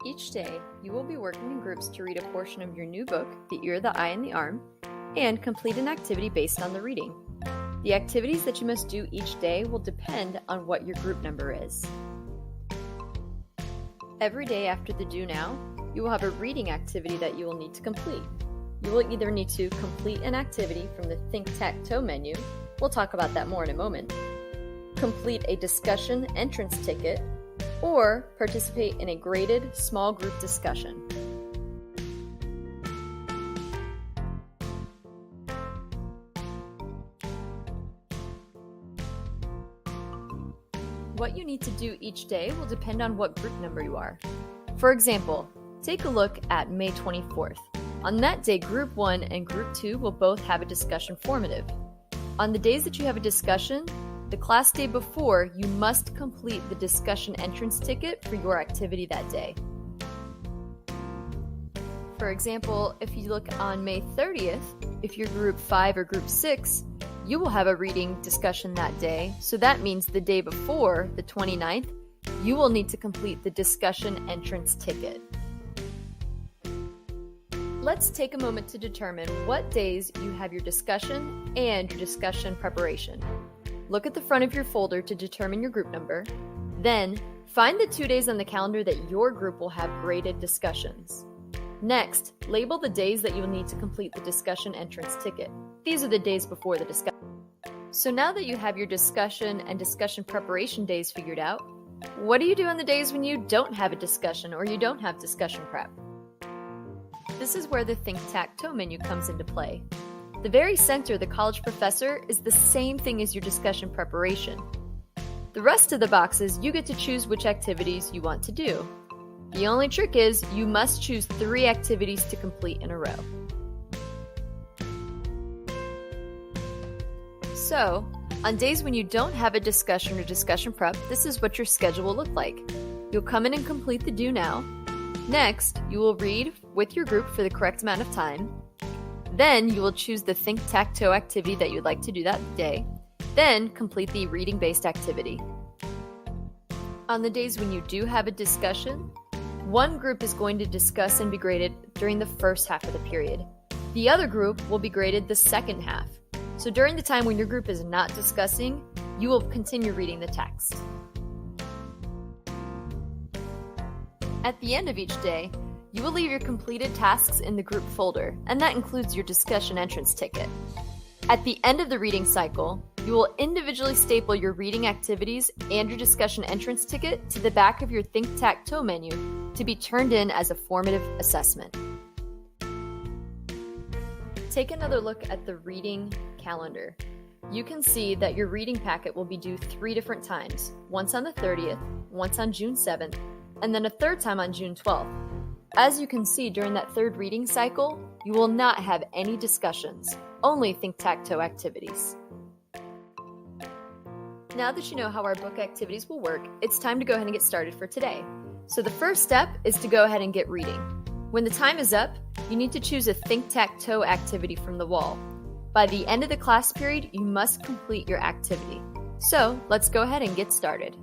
Each day, you will be working in groups to read a portion of your new book, The Ear, the Eye, and the Arm, and complete an activity based on the reading. The activities that you must do each day will depend on what your group number is. Every day after the Do Now, you will have a reading activity that you will need to complete. You will either need to complete an activity from the Think-Tac-Toe menu, we'll talk about that more in a moment, complete a discussion entrance ticket, or participate in a graded small group discussion. What you need to do each day will depend on what group number you are. For example, take a look at May 24th. On that day, Group 1 and Group 2 will both have a discussion formative. On the days that you have a discussion, the class day before, you must complete the discussion entrance ticket for your activity that day. For example, if you look on May 30th, if you're Group 5 or Group 6, you will have a reading discussion that day, so that means the day before, the 29th, you will need to complete the discussion entrance ticket. Let's take a moment to determine what days you have your discussion and your discussion preparation. Look at the front of your folder to determine your group number. Then, find the 2 days on the calendar that your group will have graded discussions. Next, label the days that you will need to complete the discussion entrance ticket. These are the days before the discussion. So now that you have your discussion and discussion preparation days figured out, what do you do on the days when you don't have a discussion or you don't have discussion prep? This is where the Think-Tac-Toe menu comes into play. The very center, the college professor, is the same thing as your discussion preparation. The rest of the boxes, you get to choose which activities you want to do. The only trick is you must choose 3 activities to complete in a row. So, on days when you don't have a discussion or discussion prep, this is what your schedule will look like. You'll come in and complete the Do Now. Next, you will read with your group for the correct amount of time. Then you will choose the Think-Tac-Toe activity that you'd like to do that day. Then complete the reading-based activity. On the days when you do have a discussion, one group is going to discuss and be graded during the first half of the period. The other group will be graded the second half. So during the time when your group is not discussing, you will continue reading the text. At the end of each day, you will leave your completed tasks in the group folder, and that includes your discussion entrance ticket. At the end of the reading cycle, you will individually staple your reading activities and your discussion entrance ticket to the back of your Think-Tac-Toe menu to be turned in as a formative assessment. Take another look at the reading calendar. You can see that your reading packet will be due 3 different times, once on the 30th, once on June 7th, and then a third time on June 12th. As you can see, during that third reading cycle, you will not have any discussions, only Think-Tac-Toe activities. Now that you know how our book activities will work, it's time to go ahead and get started for today. So the first step is to go ahead and get reading. When the time is up, you need to choose a Think-Tac-Toe activity from the wall. By the end of the class period, you must complete your activity. So let's go ahead and get started.